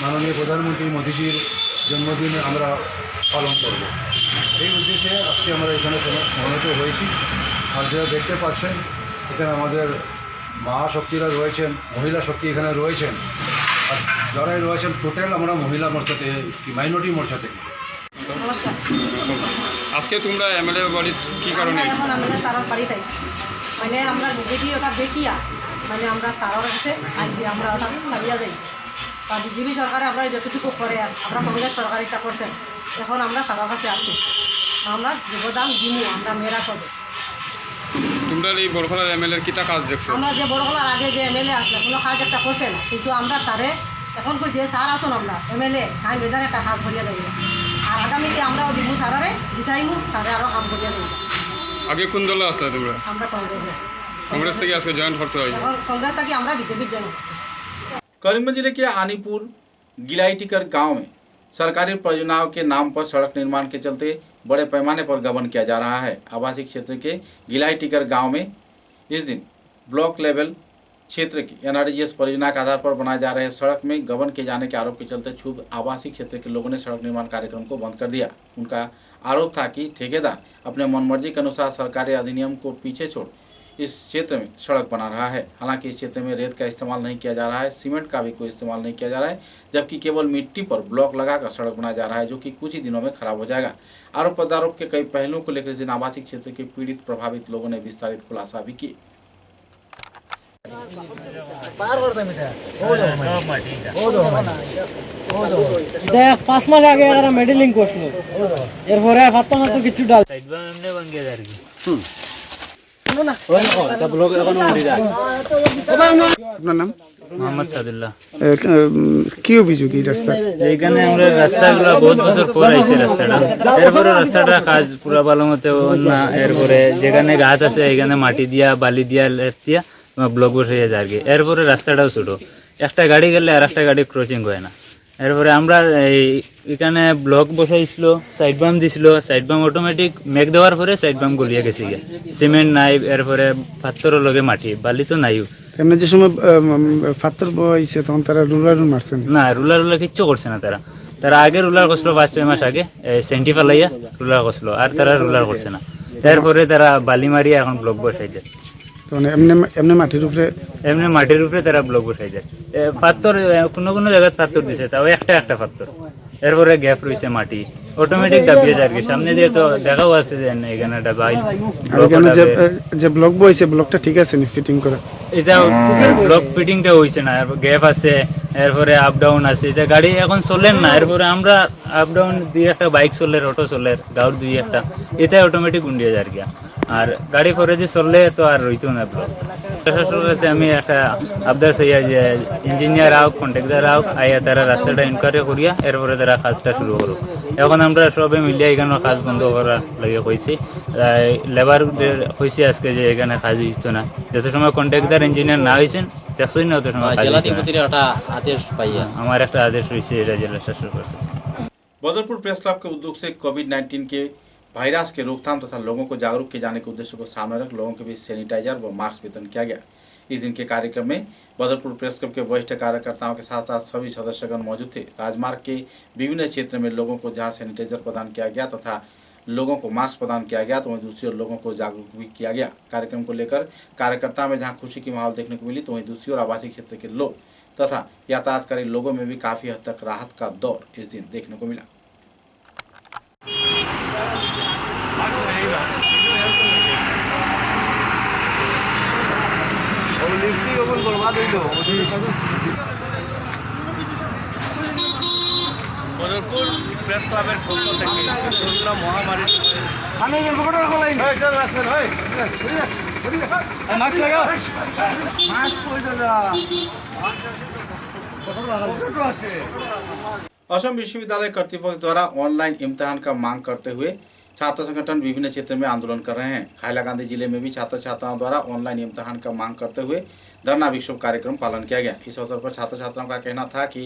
মাননীয় প্রধানমন্ত্রী মোদীজির জন্মদিন আমরা পালন করব। এই উদ্দেশ্যে আজকে আমরা এখানে সমবেত হয়েছি। আর যারা দেখতে পাচ্ছেন এখানে আমাদের মা শক্তিরা রয়েছেন, মহিলা শক্তি এখানে রয়েছেন। আর যারাই রয়েছেন টোটাল আমরা মহিলা মোর্চা থেকে, মাইনরিটি মোর্চা থেকে। আজকে তোমরা এমএলএ বাড়ি কি কারণে? এখন আমরা সারার বাড়িতে আইছি, মানে আমরা নিজেকে ওটা দেখিয়া মানে আমরা সারার কাছে আইছি, আমরা ওটা চালিয়ে যাই। বা বিজেপি সরকারে আমরা যতটুকু করে আমরা কংগ্রেস সরকার এটা করছেন, এখন আমরা সারার কাছে আসছি, আমরা যোগদান দিব, আমরা মেয়েরা সবে। তোমরা এই বড়খলার এমএলএর কিতা কাজ দেখছো? আমরা যে বড়খলার আগে যে এমএলএ আসলে কোনো কাজ একটা করছে না, কিন্তু আমরা তারে এখন যে স্যার আসুন আমরা এমএলএ হ্যাঁ বেজার একটা কাজ করিয়া দেব। আর আগামীতে আমরাও দিব স্যারারে জিতাইমু, স্যারে আরও কাম করিয়া দেব। আগে কোন দলে আসলে তোমরা? আমরা कांग्रेस থেকে আজকে জয়েন করতে হয়। कांग्रेस থেকে আমরা বিজেপি জয়েন। करीमगंज जिले के आनीपुर गिलाईटिकर गांव में सरकारी परियोजनाओं के नाम पर सड़क निर्माण के चलते बड़े पैमाने पर गबन किया जा रहा है। आवासीय क्षेत्र के गिलाईटिकर गांव में इस दिन ब्लॉक लेवल क्षेत्र की एनआरजीएस परियोजना के आधार पर बनाए जा रहे सड़क में गबन किए जाने के आरोप के चलते क्षुब्ध आवासीय क्षेत्र के लोगों ने सड़क निर्माण कार्यक्रम को बंद कर दिया। उनका आरोप था कि ठेकेदार अपने मनमर्जी के अनुसार सरकारी अधिनियम को पीछे छोड़ इस क्षेत्र में सड़क बना रहा है। हालांकि इस क्षेत्र में रेत का इस्तेमाल नहीं किया जा रहा है, सीमेंट का भी कोई इस्तेमाल नहीं किया जा रहा है, जबकि केवल मिट्टी पर ब्लॉक लगाकर सड़क बनाया जा रहा है, जो कि कुछ ही दिनों में खराब हो जाएगा। आरोप प्रत्यारोप के कई पहलुओं को लेकर इस दिन आवासीय क्षेत्र के पीड़ित प्रभावित लोगों ने विस्तारित खुलासा भी किए। পাঁচ মাস আগে এরা মেডেলিং করছিল, এরপরে ফাত্তা মাত্র কিছু ডাল আপনার নাম? মোহাম্মদ সাদুল্লাহ। কি অভিযোগ এই রাস্তা? এইখানে আমরা রাস্তাগুলো বহুত বছর পর আইছে রাস্তাটা, এরপরে রাস্তাটা কাজ পুরা ভালো মতো না। এরপরে যেখানে গাছ আছে এখানে মাটি দিয়া বালি দিয়া লেপ দিয়া তোমার ব্লক বসাইয়া যারগে এরপরে রাস্তাটাও ছোটো একটা গাড়ি গেলে আর একটা গাড়ি ক্রসিং হয় না এরপরে আমরা এখানে ব্লক বসাইছিল সাইড বাম দিছিল সাইড বাম অটোমেটিক মেঘ দেওয়ার পরে সাইড বাম গলিয়ে গেছে গিয়ে সিমেন্ট নাই এরপরে পাথরের লগে মাটি বালি তো নাইও এমনি যে সময় পাথর বইছে তখন তারা রুলার মারছেন না রুলার কিচ্ছু করছে না তারা আগে রুলার করছিল 5-6 মাস আগে সেন্টি ফালাইয়া রুলার করছিল আর তারা রুলার করছে না তারপরে তারা বালি মারিয়া এখন ব্লক বসাইছে এমনি মাটির উপরে তারা ব্লক বসাই যায় পাথর কোনো জায়গায় পাথর দিছে তাও একটা পাথর এরপরে গ্যাপ রয়েছে মাটি অটোমেটিক দাবিয়ে যায় সামনে দিয়ে তো দেখাও আছে যে এখানে একটা বাইক যে ব্লক বইছে ব্লকটা ঠিক আছে নি ফিটিং করা এটা ব্লক ফিটিংটা হইছে না গ্যাপ আছে এরপরে আপ ডাউন আছে এটা গাড়ি এখন চলেন না এরপরে আমরা আপ ডাউন দিয়ে একটা বাইক চলের অটো চলের গাউট দুই একটা এটা অটোমেটিক গুন্ডিয়ে যায় গিয়া আর গাড়ি পরে যে চললে তো আর রইতো না ব্লক প্রশাসনের কাছে আমি একটা আবদার চাইয়া যে ইঞ্জিনিয়ার আউক কন্ট্রাক্টর আউক আইয়া তারা রাস্তাটা ইনকোয়ারি করিয়া এরপরে তারা কাজটা শুরু করুক এখন আমরা সবে মিলিয়ে এখানে কাজ বন্ধ করার লাগে কইছি লেবার হয়েছে আজকে যে এখানে কাজ হইতো না যত সময় কন্ট্রাক্টর ইঞ্জিনিয়ার না হয়েছেন দেখছই না অত সময় आदेश पाइए আমার একটা আদেশ রয়েছে এটা জেলা শাসক করতেছে बदरपुर प्रेस क्लब के उद्योग से कोविड-19 के वायरस के रोकथाम तथा लोगों को जागरूक किए जाने के उद्देश्य को सामने रख लोगों के बीच सैनिटाइजर व मास्क वितरण किया गया। इस दिन के कार्यक्रम में बदरपुर प्रेस क्लब के वरिष्ठ कार्यकर्ताओं के साथ साथ सभी सदस्यगण मौजूद थे। राजमार्ग के विभिन्न क्षेत्र में लोगों को जहां सैनिटाइजर प्रदान किया गया तथा लोगों को मास्क प्रदान किया गया तो वहीं दूसरी ओर लोगों को जागरूक भी किया गया। कार्यक्रम को लेकर कार्यकर्ता में जहां खुशी की माहौल देखने को मिली तो वहीं दूसरी ओर आवासीय क्षेत्र के लोग तथा यातायातकारी लोगों में भी काफी हद तक राहत का दौर इस दिन देखने को मिला। বদরপুর প্রেস ক্লাবের পক্ষ থেকে করোনা মহামারীর असम विश्वविद्यालय कर्तृपक्ष द्वारा ऑनलाइन इम्तिहान का मांग करते हुए छात्र संगठन विभिन्न क्षेत्र में आंदोलन कर रहे हैं। हैलाकांदी जिले में भी छात्र छात्राओं द्वारा ऑनलाइन इम्तिहान का मांग करते हुए धरना विक्षोभ कार्यक्रम पालन किया गया। इस अवसर पर छात्र छात्राओं का कहना था कि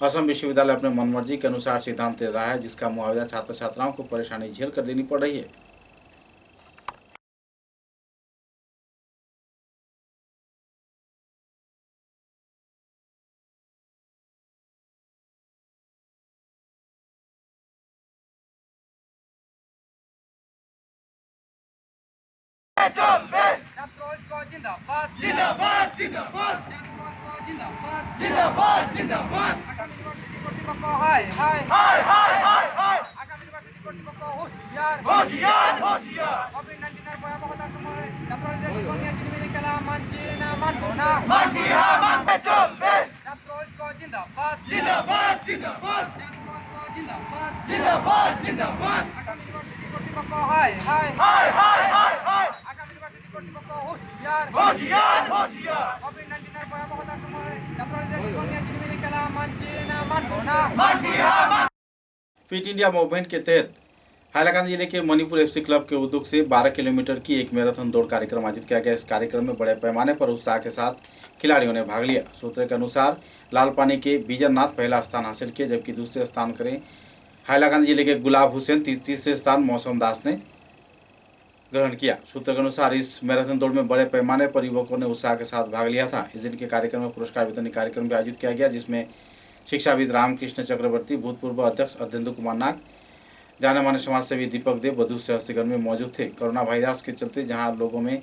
असम विश्वविद्यालय अपने मनमर्जी के अनुसार सिद्धांत दे रहा है जिसका मुआवजा छात्र छात्राओं को परेशानी झेल कर देनी पड़ रही है। फिट इंडिया मूवमेंट के तहत हैलाकांदी जिले के मणिपुर एफसी क्लब के उद्योग से 12 किलोमीटर की एक मैराथन दौड़ कार्यक्रम आयोजित किया गया। इस कार्यक्रम में बड़े पैमाने पर उत्साह के साथ खिलाड़ियों ने भाग लिया। सूत्रों के अनुसार लालपानी के बीजरनाथ पहला स्थान हासिल किए जबकि दूसरे स्थान करें हैलाकांदी जिले के गुलाब हुसैन, तीसरे स्थान मौसम दास ने ग्रहण किया। सूत्रों के अनुसार इस मैराथन दौड़ में बड़े पैमाने पर युवकों ने उत्साह के साथ भाग लिया था। इस दिन के कार्यक्रम में पुरस्कार वितरण कार्यक्रम भी आयोजित किया गया जिसमें शिक्षाविद रामकृष्ण चक्रवर्ती, भूतपूर्व अध्यक्ष अर्धेंदु कुमार नाग, जाने माने समाजसेवी दीपक देव, बधु सहस्त्रगण में मौजूद थे। कोरोना वायरस के चलते जहां लोगों में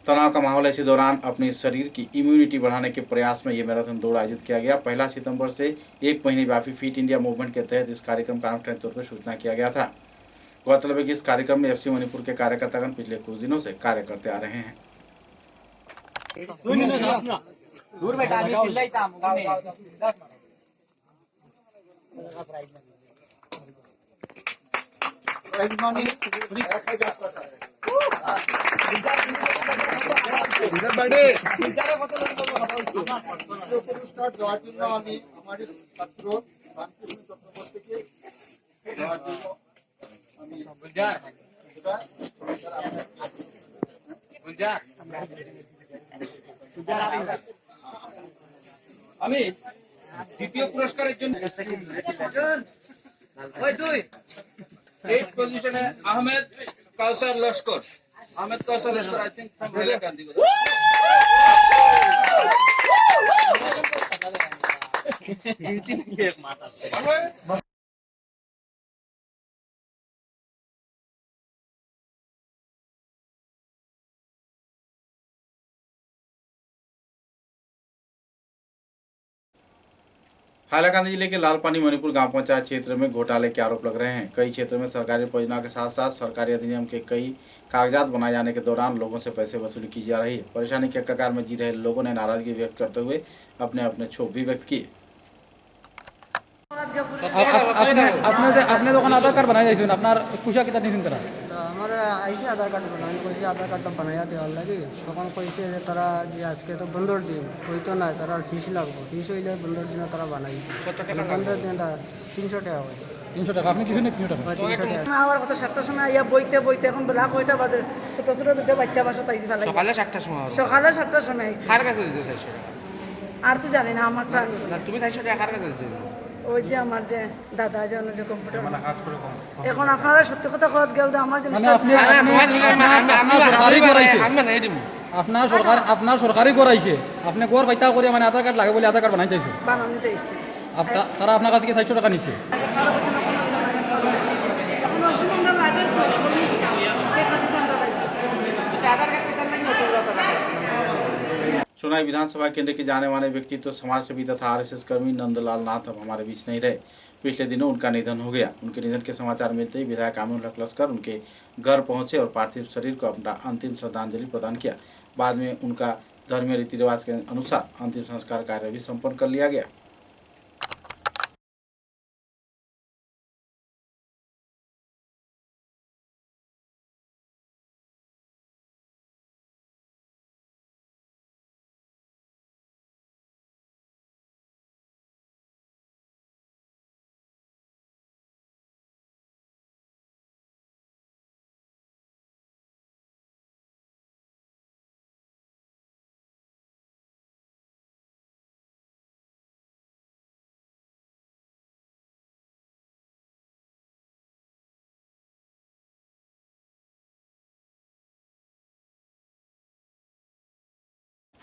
तनाव का माहौल है, इसी दौरान अपने शरीर की इम्यूनिटी बढ़ाने के प्रयास में ये मैराथन दौड़ आयोजित किया गया। 1 सितंबर से 1 महीने व्यापी फिट इंडिया मूवमेंट के तहत इस कार्यक्रम का अनौठे तौर पर सूचना किया गया था। गौरतलब है कि इस कार्यक्रम में एफसी मणिपुर के कार्यकर्तागण पिछले कुछ दिनों से कार्य करते आ रहे हैं। পুরস্কার দেওয়ার জন্য আমি আমার ছাত্র রামকৃষ্ণ চক্রবর্তীকে দেওয়ার জন্য আমি আমি দ্বিতীয় পুরস্কারের জন্য 8 পজিশনে Ahmed Kausar Laskar I think from Hailakandi. Hailakandi जिले के लालपानी मणिपुर गांव पंचायत क्षेत्र में घोटाले के आरोप लग रहे हैं। कई क्षेत्रों में सरकारी परियोजना के साथ साथ सरकारी अधिनियम के कई कागजात बनाए जाने के दौरान लोगों से पैसे वसूली की जा रही है। परेशानी के कगार में जी रहे लोगों ने नाराजगी व्यक्त करते हुए अपने अपने क्षोभ भी व्यक्त किए। अपने दुकान आधार कार्ड बनाया जाइए আপনার খুশা কিতা নিছেন তারা আমার আইসি আধার কার্ড বানানো কইছি আধার কার্ডটা বানাইয়া দেওয়ার লাগে তখন কইছে যে তারা যে আজকে তো বন্ধর দিন হইতো না তারা ফিস লাগবে ফিস হইলে বন্ধর দিন তারা বানাই কত টাকা বন্ধর দিন 300 টাকা হয় 300 টাকা আপনি কিছু নেই 300 টাকা 300 টাকা আমার কথা 7টার সময় আইয়া বইতে বইতে এখন বেলা কয়টা বাজে ছোট ছোট দুটো বাচ্চা বাসা তাই ফেলাই সকালে 7টার সময় সকালে 7টার সময় আইছি কার কাছে দিতে 400 টাকা আর তো জানি না আমারটা না তুমি 400 টাকা কার কাছে দিতে ওই যে আমার যে দাদা যে যে কম্পিউটার মানে কাজ করে এখন আপনারা সত্যি কথা কত গেল আমার যে আপনার সরকারি করাইছে আপনি কোর পাইতা করে মানে আধার কার্ড লাগে বলে আধার কার্ড বানাইতে আইছে বানাইতে আইছে তারা আপনার কাছে কি 400 টাকা নিছে सोनाई विधानसभा केंद्र के जाने माने व्यक्तित्व समाज सेवी तथा आरएसएस कर्मी नंदलाल नाथ अब हमारे बीच नहीं रहे। पिछले दिनों उनका निधन हो गया। उनके निधन के समाचार मिलते ही विधायक आमिनुल हक लस्कर उनके घर पहुंचे और पार्थिव शरीर को अपना अंतिम श्रद्धांजलि प्रदान किया। बाद में उनका धर्मीय रीति रिवाज के अनुसार अंतिम संस्कार कार्य भी संपन्न कर लिया गया।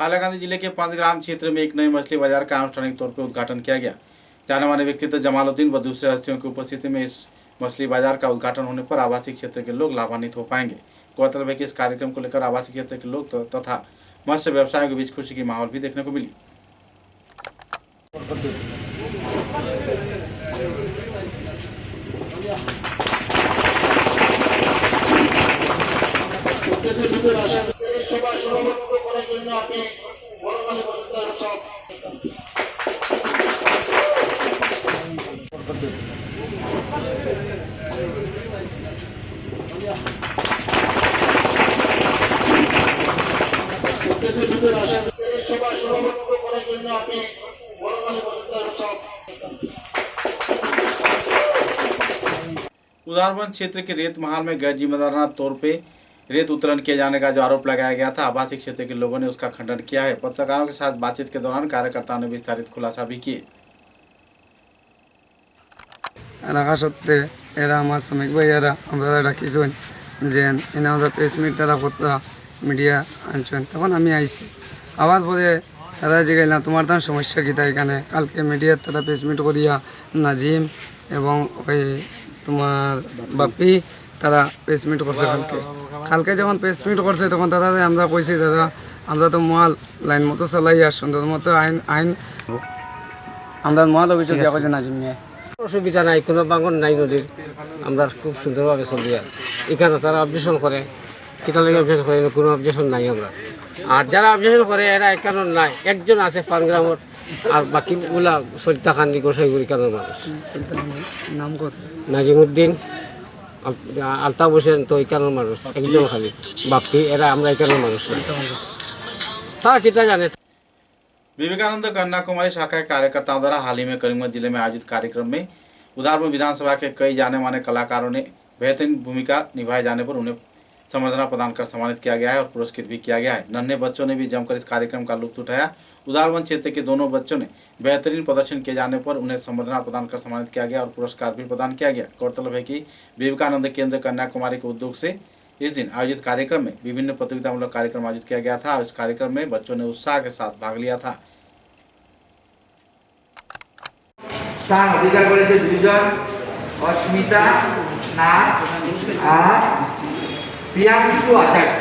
हाइलाकांदी जिले के पंचग्राम क्षेत्र में एक नई मछली बाजार का आनुष्ठानिक तौर पर उद्घाटन किया गया। जाने माने व्यक्तित्व जमालुद्दीन व दूसरे हस्तियों की उपस्थिति में इस मछली बाजार का उद्घाटन होने पर आवासीय क्षेत्र के लोग लाभान्वित हो पाएंगे। गौरतलब है कि इस कार्यक्रम को लेकर आवासीय क्षेत्र के लोग तथा मत्स्य व्यवसायियों के बीच खुशी की माहौल भी देखने को मिली। उदारबंद क्षेत्र के रेत महाल में गैर जिम्मेदाराना तौर पे रेत उत्तोलन किए जाने का जो आरोप लगाया गया था, आवासीय क्षेत्र के लोगों ने उसका खंडन किया है। पत्रकारों के साथ बातचीत के दौरान कार्यकर्ताओं ने विस्तारित खुलासा भी किए। রাখা সত্ত্বে এরা আমার শ্রমিক ভাইয়ারা আমরা ডাকিছেন যে এনে আমরা প্রেস মিট তারা কথা মিডিয়া আনছেন তখন আমি আইছি আবার পরে তারা জিগাইলাম তোমার তার সমস্যা কী তাই এখানে কালকে মিডিয়ার তারা প্রেস মিট করিয়া নাজিম এবং ওই তোমার বাপি তারা প্রেস মিট করছে কালকে যখন প্রেস মিট করছে তখন তারা আমরা কইছি দাদা আমরা তো মাল লাইন মতো চালাই আর সুন্দর মতো আইন আমরা মাল অভিযোগ দেওয়া করছে নাজিম নিয়ে অসুবিধা নাই কোনো বাঙন নাই নদীর আমরা খুব সুন্দরভাবে চলি আর এখানে তারা অবজেকশন করে কিতা লাগে অবজেকশন করে কোনো অবজেকশন নাই আমরা আর যারা অবজেকশন করে এরা এখানে নাই একজন আছে পানগ্রামের আর বাকিগুলা সরিতাকান্দি গোসাইগুড়ি কারণ মানুষ নাম কত নাজিমুদ্দিন আলতাফ হোসেন তো এখানের মানুষ একজন খালি বাপি এরা আমরা এখানের মানুষ তারা কিতা জানে। विवेकानंद कन्याकुमारी शाखा के कार्यकर्ताओं द्वारा हाल ही में करीमगंज जिले में आयोजित कार्यक्रम में उदारबंद विधानसभा के कई जाने माने कलाकारों ने बेहतरीन भूमिका निभाए जाने पर उन्हें संबर्धना प्रदान कर सम्मानित किया गया है और पुरस्कृत भी किया गया है। नन्हे बच्चों ने भी जमकर इस कार्यक्रम का लुत्फ उठाया। उदारवन क्षेत्र के दोनों बच्चों ने बेहतरीन प्रदर्शन किए जाने पर उन्हें संबर्धना प्रदान कर सम्मानित किया गया और पुरस्कार भी प्रदान किया गया। गौरतलब है कि विवेकानंद केंद्र कन्याकुमारी के उद्योग से इस दिन आयोजित कार्यक्रम में विभिन्न प्रतियोगितामूलक कार्यक्रम आयोजित किया गया था। इस कार्यक्रम में बच्चों ने उत्साह के साथ भाग लिया था। अधिकार करेছে দুজন অস্মিতা নাথ আর প্রিয়াংশু আচার্য।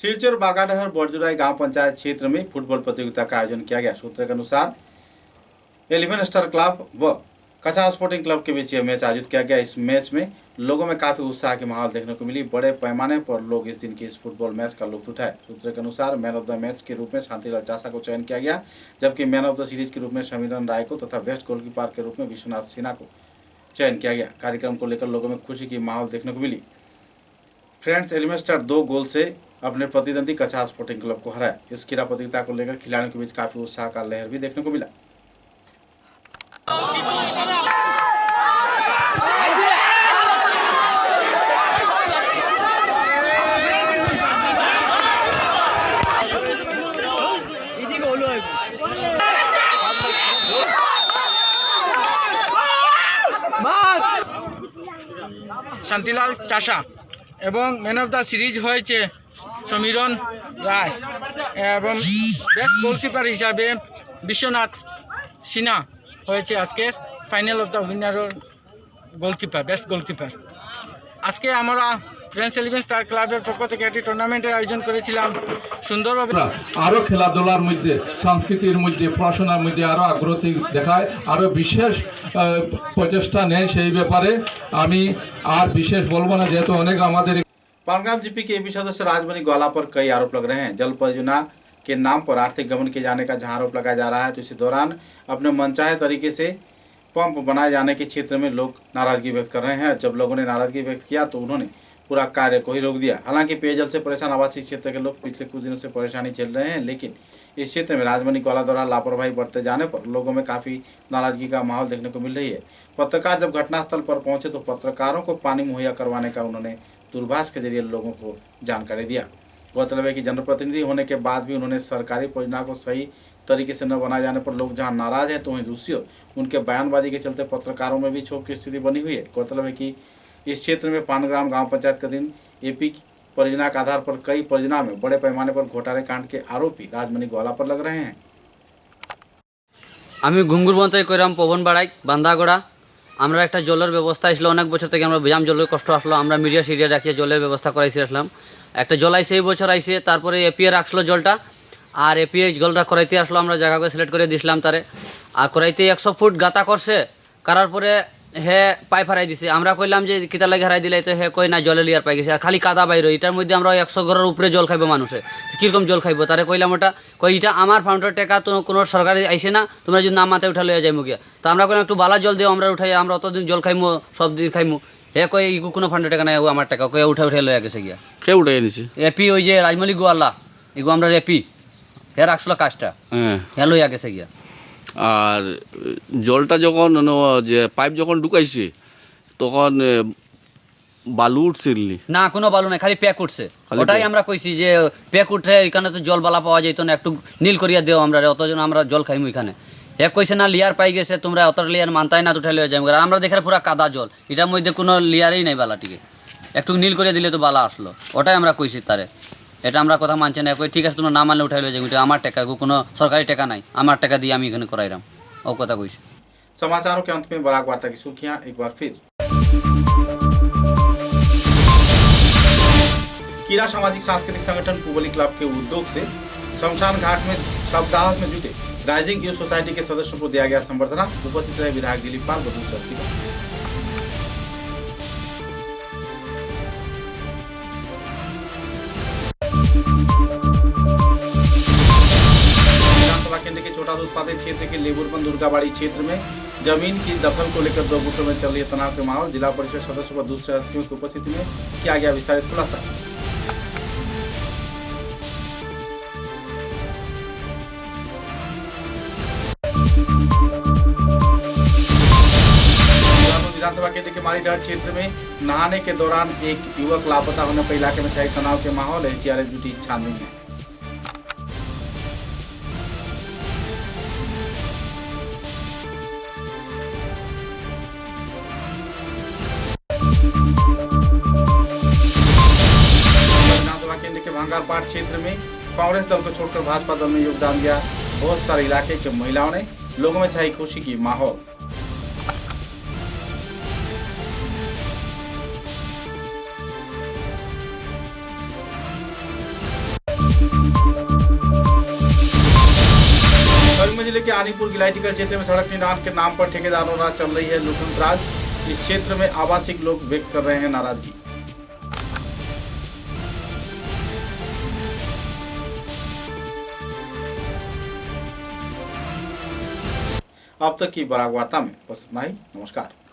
शिलचर बागाडहर बड़जुराई गांव पंचायत क्षेत्र में फुटबॉल प्रतियोगिता का आयोजन किया गया। सूत्र के अनुसार 11 स्टार क्लब व कछा स्पोर्टिंग क्लब के बीच यह मैच आयोजित किया गया। इस मैच में लोगों में काफी उत्साह की माहौल देखने को मिली। बड़े पैमाने पर लोग इस दिन के इस फुटबॉल मैच का लुत्फ उठाए। सूत्र के अनुसार मैन ऑफ द मैच के रूप में शांतिलाल चासा को चयन किया गया, जबकि मैन ऑफ द सीरीज के रूप में समीरन राय को तथा बेस्ट गोलकीपर के रूप में विश्वनाथ सिन्हा को चयन किया गया। कार्यक्रम को लेकर लोगों में खुशी की माहौल देखने को मिली। फ्रेंड्स 11 स्टार 2 गोल से अपने प्रतिद्वंदी कछा स्पोर्टिंग क्लब को हराया। इस क्रीड़ा प्रतियोगिता को लेकर खिलाड़ियों के बीच काफी उत्साह का लहर भी देखने को मिला। শান্তিলাল চাষা এবং ম্যান অফ দ্য সিরিজ হয়েছে সমীরন রায় এবং বেস্ট গোলকিপার হিসাবে বিশ্বনাথ সিনহা হয়েছে আজকে final of the winner goalkeeper best goalkeeper. আজকে আমরা ফ্রেন্ডস 11 স্টার ক্লাবের পক্ষ থেকে একটি টুর্নামেন্টের আয়োজন করেছিলাম সুন্দরভাবে। আরও খেলাধুলার মধ্যে সংস্কৃতির মধ্যে পড়াশোনার মধ্যে আরও আগ্রহ দেখায়, আরও বিশেষ প্রচেষ্টা নেয়। সেই ব্যাপারে আমি আর বিশেষ বলবো না, যেহেতু অনেক আমাদের। पालगाम जीपी के एपी सदस्य राजमणि ग्वाला पर कई आरोप लग रहे हैं। जल परियोजना के नाम पर आर्थिक गबन किए जाने का जहां आरोप लगाया जा रहा है, तो इसी दौरान अपने मनचाहे तरीके से पंप बनाए जाने के क्षेत्र में लोग नाराजगी व्यक्त कर रहे हैं। जब लोगों ने नाराजगी व्यक्त किया तो उन्होंने पूरा कार्य को ही रोक दिया। हालांकि पेयजल से परेशान आवासीय क्षेत्र के लोग पिछले कुछ दिनों से परेशानी झेल रहे हैं, लेकिन इस क्षेत्र में राजमणि ग्वाला द्वारा लापरवाही बरते जाने पर लोगों में काफी नाराजगी का माहौल देखने को मिल रही है। पत्रकार जब घटनास्थल पर पहुंचे तो पत्रकारों को पानी मुहैया करवाने का उन्होंने दूरभाष के जरिए लोगों को जानकारी दिया। गौरतलब है कि जनप्रतिनिधि होने के बाद भी उन्होंने सरकारी परियोजना को सही तरीके से न बनाए जाने पर लोग जहां नाराज है, तो वहीं दूसरी ओर उनके बयानबाजी के चलते पत्रकारों में भी क्षोभ की स्थिति बनी हुई है। गौरतलब है कि इस क्षेत्र में पानग्राम गांव पंचायत के दिन एपी परियोजना के आधार पर कई परियोजना में बड़े पैमाने पर घोटाले कांड के आरोपी राजमणि ग्वाला पर लग रहे हैं। আমি ঘুঙ্গুর বন্তাই কইরাম পবন বাড়াই বান্দাগড়া। আমরা একটা জলের ব্যবস্থা আসলো, অনেক বছর থেকে আমরা জাম জলের কষ্ট আসলো, আমরা মিডিয়া সিডিয়া রাখিয়ে জলের ব্যবস্থা করাইছি আসলাম। একটা জল আইসে এই বছর আইসে, তারপরে এপিএ রাখলো জলটা, আর এপিএ জলটা করাইতে আসলো, আমরা জায়গাকে সিলেক্ট করে দিয়েছিলাম তারে। আর করাইতে 100 ফুট গাতা করছে, করার পরে হে পাইপ হারাই দিছে। আমরা কইলাম যে কিতা লাগে হারাই দিলে, তো হে কই না জলে লিয়ার পাই গেছে, আর খালি কাদা বাইর। এটার মধ্যে আমরা 100 ঘরের উপরে জল খাইবো মানুষে, কীরকম জল খাইবো? তারে কইলাম ওটা কই এটা আমার ফাউন্ডার টেকা, তো কোনো সরকারি আইসে না, তোমরা যদি নাম মাথায় উঠা লইয়া যাইমু গিয়া। তো আমরা কইলাম একটু বালা জল দিও, আমরা উঠাই, আমরা অতদিন জল খাইমু, সব দিন খাইমু। হে কই ইগু কোনো ফাউন্ডার টেকা নাই, ও আমার টাকা কই উঠা লইয়া গেছে গিয়া। কে উঠাই নিছে? এপি ওই যে রাজমণি গোয়ালা, ইগু আমরা এপি হে রাখছিল কাজটা, হ্যাঁ লইয়া গেছে গিয়া। আর জলটা যখন যে পাইপ যখন ঢুকাইছে তখন বালু উঠছিলি? না, কোনো বালু নাই, খালি প্যাক উঠছে। ওটাই আমরা কইছি যে প্যাক উঠে এখানে তো জল বালা পাওয়া যাইতো না, একটু নীল করিয়া দেও আমরা, অতজন আমরা জল খাইমু এখানে। এক কইছে না লিয়ার পাই গেছে, তোমরা অত লিয়ার মানতাই না, তো উঠাই লইয়া যাই। আমরা দেখে পুরা কাদা জল, এটার মধ্যে কোনো লিয়ারই নাই বালাটিকে, একটু নীল করিয়া দিলে তো বালা আসলো। ওটাই আমরা কইছি তারে, এটা আমরা কথা মানছে না। কই ঠিক আছে তোমরা না মানলে উঠাই লইয়া যাই, এটা আমার টাকা, কোনো সরকারি টাকা নাই, আমার টাকা দিয়ে আমি এখানে করাইলাম, ও কথা কইছি। समाचारों के अंत में बराक वार्ता की सुर्खियां एक बार फिर। कीरा सामाजिक सांस्कृतिक संगठन पुबली क्लब के उद्योग से शमशान घाट में शवदाह में जुटे राइजिंग यूथ सोसाइटी के सदस्यों को दिया गया संबर्धना। उपस्थित रहे विधायक दिलीप पाल बदूल शक्ति। विधानसभा केंद्र के छोटा उत्पादक क्षेत्र के लेबुरपन दुर्गाबाड़ी क्षेत्र में जमीन की दखल को लेकर दो गुटों में चल रही तनाव के माहौल। जिला परिषद सदस्यों व दूसरे अतिथियों की उपस्थिति में किया गया विस्तारित खुलासा। विधानसभा केंद्र के मालीडहर क्षेत्र में नहाने के दौरान एक युवक लापता होने पर इलाके में छाई तनाव के माहौल। एसडीआरएफ जुटी छानबीन में। विधानसभा केंद्र के भांगारपाट क्षेत्र में कांग्रेस दल को छोड़कर भाजपा दल में योगदान दिया बहुत सारे इलाके के महिलाओं ने। लोगों में छाई खुशी की माहौल। जिले के आनीपुर गिलाइटिकल क्षेत्र में सड़क निर्माण के नाम पर ठेकेदारों द्वारा चल रही है लूटन राज। इस क्षेत्र में आवासिक लोग व्यक्त कर रहे हैं नाराजगी। अब तक की बराक वार्ता में बस इतना ही। नमस्कार।